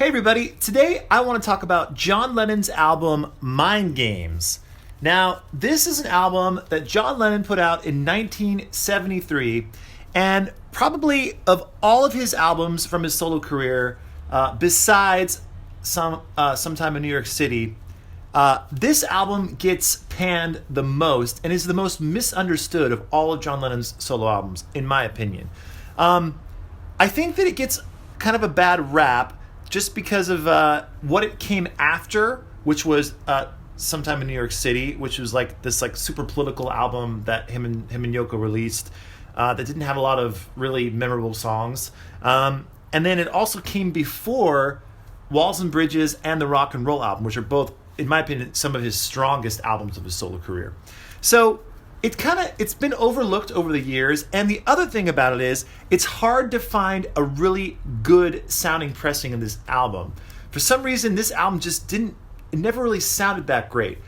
Hey everybody, today I want to talk about John Lennon's album Mind Games. Now, this is an album that John Lennon put out in 1973, and probably of all of his albums from his solo career, besides Sometime in New York City, this album gets panned the most and is the most misunderstood of all of John Lennon's solo albums, in my opinion. I think that it gets kind of a bad rap just because of what it came after, which was Sometime in New York City, which was like this like super political album that him and Yoko released that didn't have a lot of really memorable songs. And then it also came before Walls and Bridges and the Rock and Roll album, which are both, in my opinion, some of his strongest albums of his solo career. So it's been overlooked over the years, and the other thing about it is it's hard to find a really good sounding pressing of this album. For some reason, this album it never really sounded that great.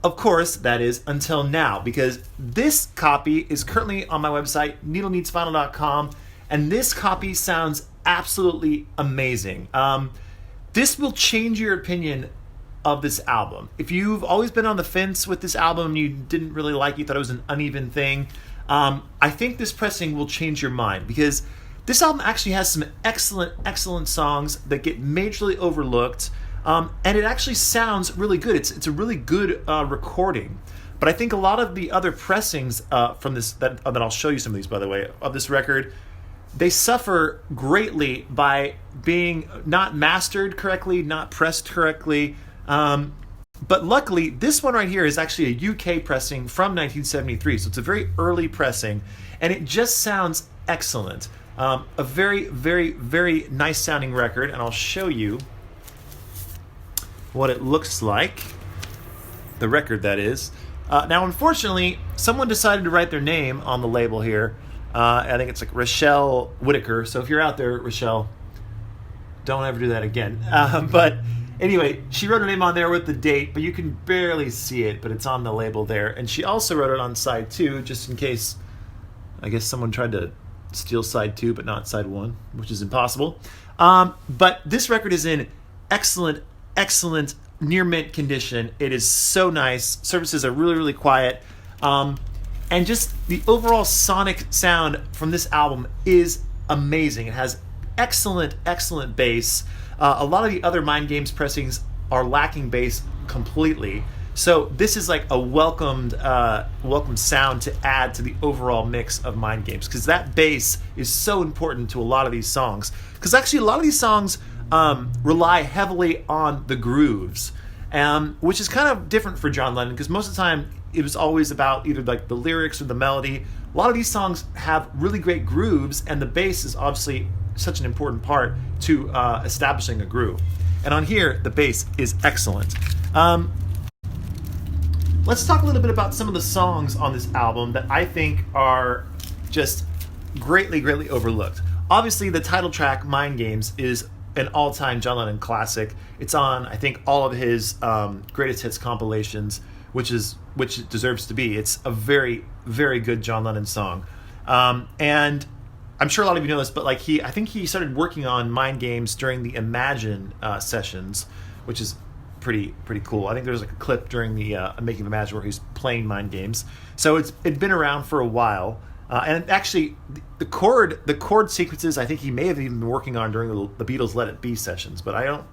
Of course, that is until now, because this copy is currently on my website, needleneedsvinyl.com, and this copy sounds absolutely amazing. This will change your opinion of this album. If you've always been on the fence with this album, you didn't really like it, you thought it was an uneven thing, I think this pressing will change your mind, because this album actually has some excellent songs that get majorly overlooked, and it actually sounds really good. It's a really good recording. But I think a lot of the other pressings from this, that I'll show you some of these, by the way, of this record, they suffer greatly by being not mastered correctly, not pressed correctly. But luckily, this one right here is actually a UK pressing from 1973, so it's a very early pressing, and it just sounds excellent. A very, very, very nice sounding record, and I'll show you what it looks like. The record, that is. Now, unfortunately, someone decided to write their name on the label here. I think it's like Rochelle Whitaker, so if you're out there, Rochelle, don't ever do that again. But anyway, she wrote her name on there with the date, but you can barely see it, but it's on the label there. And she also wrote it on side 2, just in case, I guess someone tried to steal side 2, but not side 1, which is impossible. But this record is in excellent, near mint condition. It is so nice. Surfaces are really, really quiet. And just the overall sonic sound from this album is amazing. It has excellent bass. A lot of the other Mind Games pressings are lacking bass completely. So this is like a welcomed sound to add to the overall mix of Mind Games, because that bass is so important to a lot of these songs. Because actually a lot of these songs rely heavily on the grooves, which is kind of different for John Lennon, because most of the time it was always about either like the lyrics or the melody. A lot of these songs have really great grooves, and the bass is obviously such an important part to establishing a groove. And on here, the bass is excellent. Let's talk a little bit about some of the songs on this album that I think are just greatly overlooked. Obviously, the title track, Mind Games, is an all-time John Lennon classic. It's on, I think, all of his greatest hits compilations, which it deserves to be. It's a very, very good John Lennon song. And I'm sure a lot of you know this, but like I think he started working on Mind Games during the Imagine sessions, which is pretty cool. I think there's like a clip during the Making of Imagine where he's playing Mind Games. So it'd been around for a while. And actually, the chord sequences, I think he may have even been working on during the Beatles' Let It Be sessions, but I don't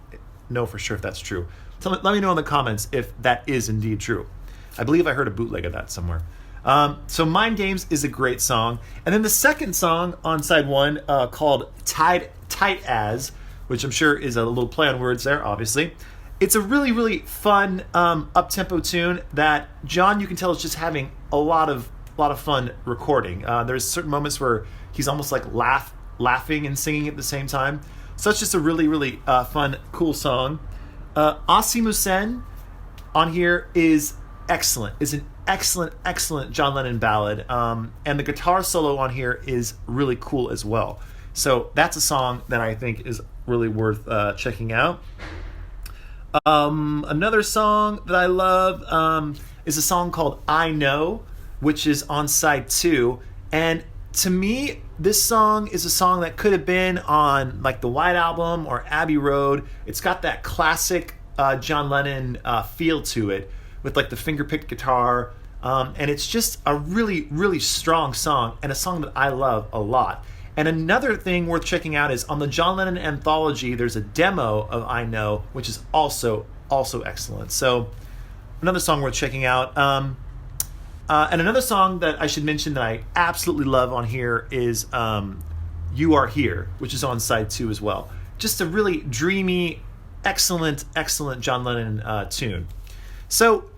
know for sure if that's true. Let me know in the comments if that is indeed true. I believe I heard a bootleg of that somewhere. So Mind Games is a great song. And then the second song on side 1 called Tight As, which I'm sure is a little play on words there, obviously. It's a really, really fun up-tempo tune that John, you can tell, is just having a lot of fun recording. There's certain moments where he's almost like laughing and singing at the same time. So it's just a really, really fun, cool song. Asimusen on here is excellent. Is an excellent John Lennon ballad. And the guitar solo on here is really cool as well. So that's a song that I think is really worth checking out. Another song that I love is a song called I Know, which is on side 2. And to me, this song is a song that could have been on like the White Album or Abbey Road. It's got that classic John Lennon feel to it with like the finger-picked guitar. And it's just a really, really strong song and a song that I love a lot. And another thing worth checking out is on the John Lennon anthology, there's a demo of I Know, which is also excellent. So another song worth checking out. And another song that I should mention that I absolutely love on here is You Are Here, which is on side 2 as well. Just a really dreamy, excellent John Lennon tune. So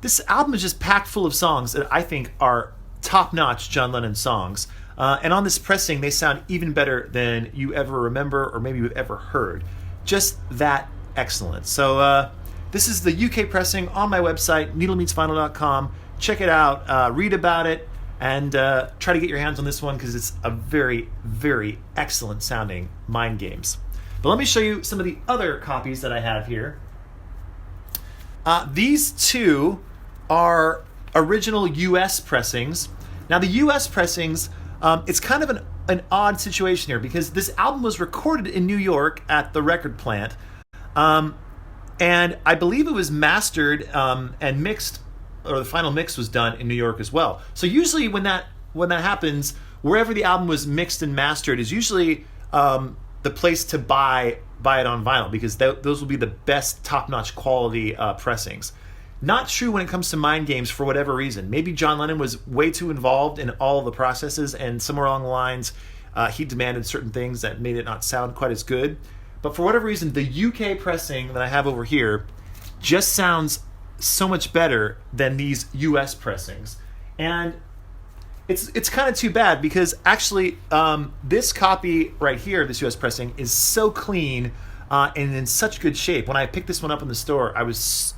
this album is just packed full of songs that I think are top-notch John Lennon songs. And on this pressing, they sound even better than you ever remember or maybe you've ever heard. Just that excellent. So this is the UK pressing on my website, needlemeetsvinyl.com. Check it out, read about it, and try to get your hands on this one because it's a very, very excellent sounding Mind Games. But let me show you some of the other copies that I have here. These two are original US pressings. Now the US pressings, it's kind of an odd situation here because this album was recorded in New York at the record plant, and I believe it was mastered and mixed, or the final mix was done in New York as well. So usually when that happens, wherever the album was mixed and mastered is usually the place to buy it on vinyl because those will be the best top-notch quality pressings. Not true when it comes to Mind Games for whatever reason. Maybe John Lennon was way too involved in all the processes and somewhere along the lines he demanded certain things that made it not sound quite as good. But for whatever reason, the UK pressing that I have over here just sounds so much better than these US pressings. And it's kind of too bad because actually this copy right here, this US pressing, is so clean and in such good shape. When I picked this one up in the store, I was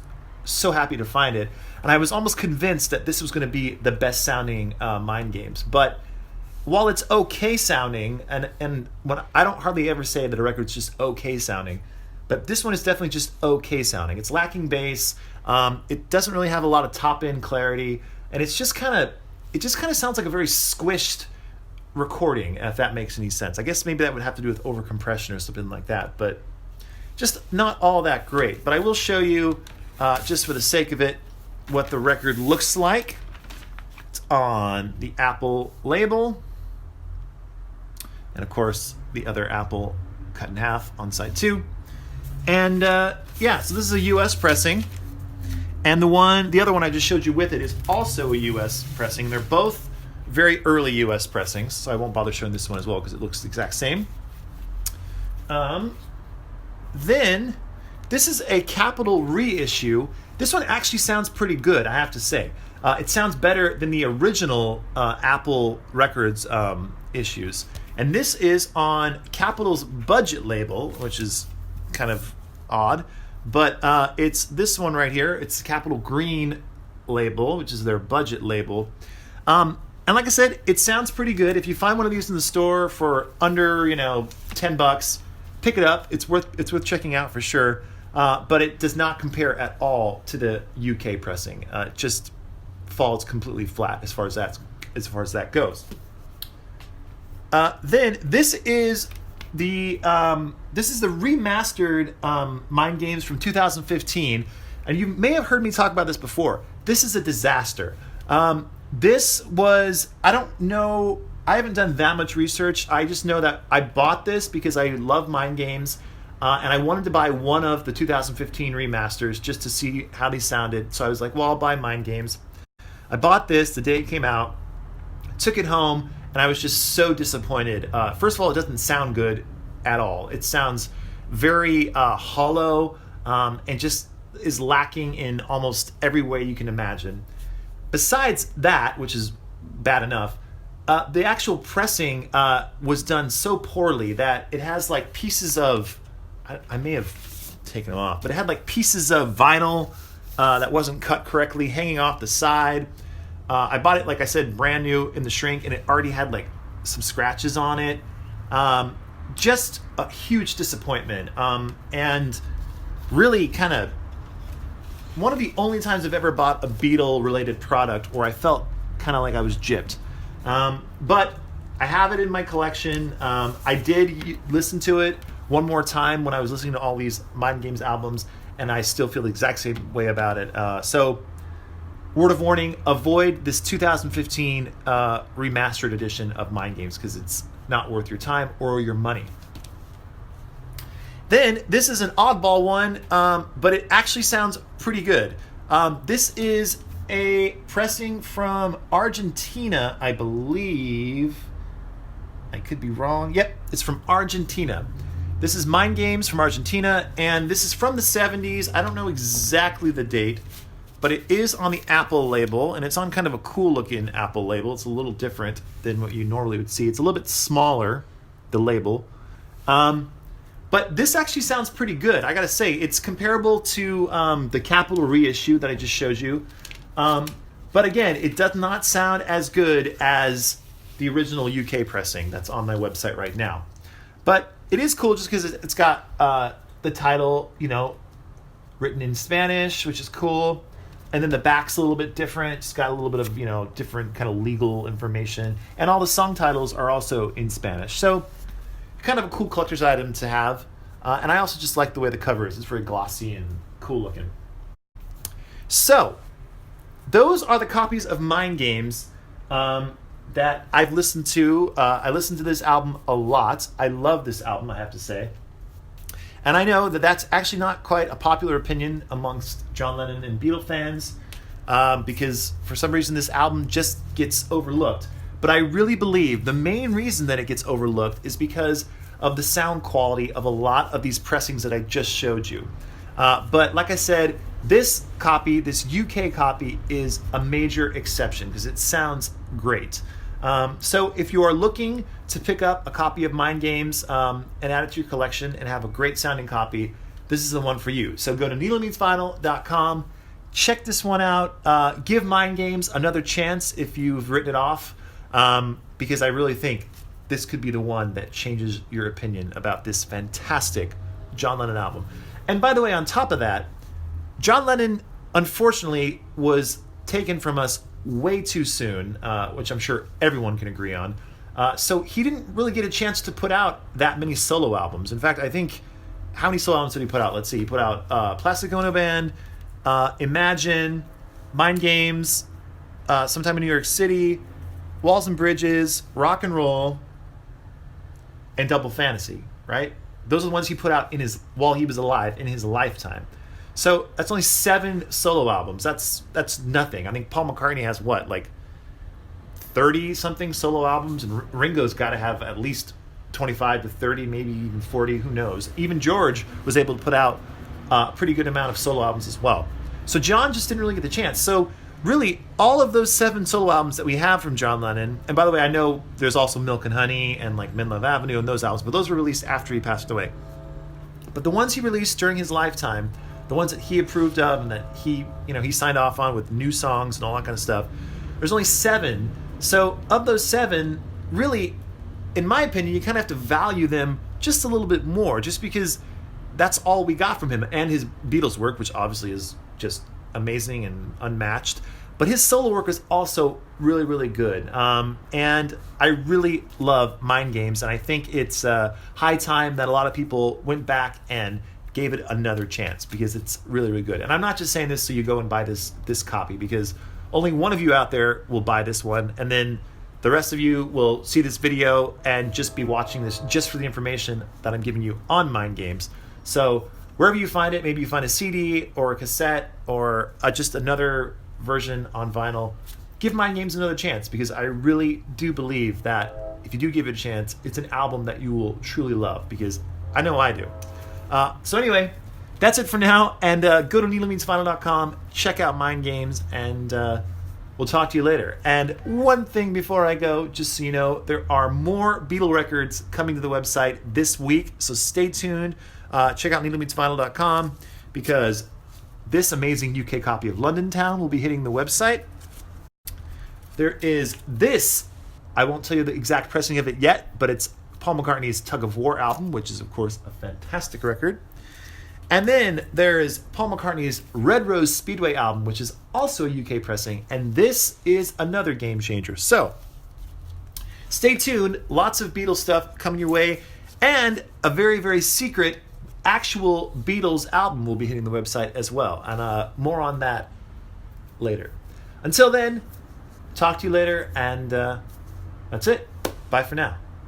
so happy to find it. And I was almost convinced that this was going to be the best sounding Mind Games. But while it's okay sounding, and when I don't hardly ever say that a record's just okay sounding, but this one is definitely just okay sounding. It's lacking bass. It doesn't really have a lot of top-end clarity, and it just kind of sounds like a very squished recording, if that makes any sense. I guess maybe that would have to do with overcompression or something like that, but just not all that great. But I will show you, just for the sake of it, what the record looks like. It's on the Apple label, and of course the other Apple cut in half on side 2. And yeah, so this is a US pressing. And the other one I just showed you with it is also a US pressing. They're both very early US pressings, so I won't bother showing this one as well because it looks the exact same. Then, this is a Capitol reissue. This one actually sounds pretty good, I have to say. It sounds better than the original Apple Records issues. And this is on Capitol's budget label, which is kind of odd. But it's this one right here. It's the Capitol Green label, which is their budget label. And like I said, it sounds pretty good. If you find one of these in the store for under, $10, pick it up. It's worth checking out for sure. But it does not compare at all to the UK pressing. It just falls completely flat as far as that goes. Then this is the remastered Mind Games from 2015, and you may have heard me talk about this before. This is a disaster. This was, I don't know, I haven't done that much research. I just know that I bought this because I love Mind Games, and I wanted to buy one of the 2015 remasters just to see how they sounded. So I was like, well, I'll buy Mind Games. I bought this the day it came out, took it home, and I was just so disappointed. First of all, it doesn't sound good at all. It sounds very hollow and just is lacking in almost every way you can imagine. Besides that, which is bad enough, the actual pressing was done so poorly that it has like pieces of, I may have taken them off, but it had like pieces of vinyl that wasn't cut correctly hanging off the side. I bought it, like I said, brand new in the shrink, and it already had like some scratches on it. Just a huge disappointment, and really kind of one of the only times I've ever bought a Beatle-related product where I felt kind of like I was gypped. But I have it in my collection. I did listen to it one more time when I was listening to all these Mind Games albums, and I still feel the exact same way about it. So, word of warning, avoid this 2015 remastered edition of Mind Games because it's not worth your time or your money. Then, this is an oddball one, but it actually sounds pretty good. This is a pressing from Argentina, I believe. I could be wrong. Yep, it's from Argentina. This is Mind Games from Argentina, and this is from the 70s. I don't know exactly the date, but it is on the Apple label, and it's on kind of a cool-looking Apple label. It's a little different than what you normally would see. It's a little bit smaller, the label. But this actually sounds pretty good. I gotta say, it's comparable to the Capital reissue that I just showed you. But again, it does not sound as good as the original UK pressing that's on my website right now. But it is cool just because it's got the title, written in Spanish, which is cool. And then the back's a little bit different. It's got a little bit of, different kind of legal information. And all the song titles are also in Spanish. So kind of a cool collector's item to have. And I also just like the way the cover is. It's very glossy and cool looking. So, those are the copies of Mind Games that I've listened to. I listened to this album a lot. I love this album, I have to say. And I know that that's actually not quite a popular opinion amongst John Lennon and Beatle fans because for some reason this album just gets overlooked. But I really believe the main reason that it gets overlooked is because of the sound quality of a lot of these pressings that I just showed you. But like I said, this copy, this UK copy, is a major exception because it sounds great. So if you are looking to pick up a copy of Mind Games and add it to your collection and have a great sounding copy, this is the one for you. So go to needlemeansvinyl.com, check this one out, give Mind Games another chance if you've written it off, because I really think this could be the one that changes your opinion about this fantastic John Lennon album. And by the way, on top of that, John Lennon, unfortunately, was taken from us way too soon, which I'm sure everyone can agree on. So he didn't really get a chance to put out that many solo albums. In fact, I think, how many solo albums did he put out? Let's see. He put out Plastic Ono Band, Imagine, Mind Games, Sometime in New York City, Walls and Bridges, Rock and Roll, and Double Fantasy, right? Those are the ones he put out while he was alive in his lifetime. So that's only 7 solo albums. That's nothing. I think Paul McCartney has what, like 30 something solo albums, and Ringo's got to have at least 25 to 30, maybe even 40. Who knows? Even George was able to put out a pretty good amount of solo albums as well. So John just didn't really get the chance. So really, all of those 7 solo albums that we have from John Lennon, and by the way, I know there's also Milk and Honey and like Men Love Avenue and those albums, but those were released after he passed away. But the ones he released during his lifetime, the ones that he approved of and that he signed off on with new songs and all that kind of stuff, there's only 7. So of those 7, really, in my opinion, you kind of have to value them just a little bit more, just because that's all we got from him and his Beatles work, which obviously is just amazing and unmatched. But his solo work is also really, really good. And I really love Mind Games, and I think it's high time that a lot of people went back and gave it another chance because it's really, really good. And I'm not just saying this so you go and buy this copy, because only one of you out there will buy this one, and then the rest of you will see this video and just be watching this just for the information that I'm giving you on Mind Games. So wherever you find it, maybe you find a CD or a cassette or just another version on vinyl, give Mind Games another chance, because I really do believe that if you do give it a chance, it's an album that you will truly love, because I know I do. So anyway, that's it for now, and go to needlemeansvinyl.com, check out Mind Games, and we'll talk to you later. And one thing before I go, just so you know, there are more Beatle records coming to the website this week, so stay tuned. Check out needlemeansvinyl.com, because this amazing UK copy of London Town will be hitting the website. There is this, I won't tell you the exact pressing of it yet, but it's Paul McCartney's Tug of War album, which is, of course, a fantastic record. And then there is Paul McCartney's Red Rose Speedway album, which is also a UK pressing, and this is another game changer. So, stay tuned. Lots of Beatles stuff coming your way, and a very, very secret actual Beatles album will be hitting the website as well. And more on that later. Until then, talk to you later, and that's it. Bye for now.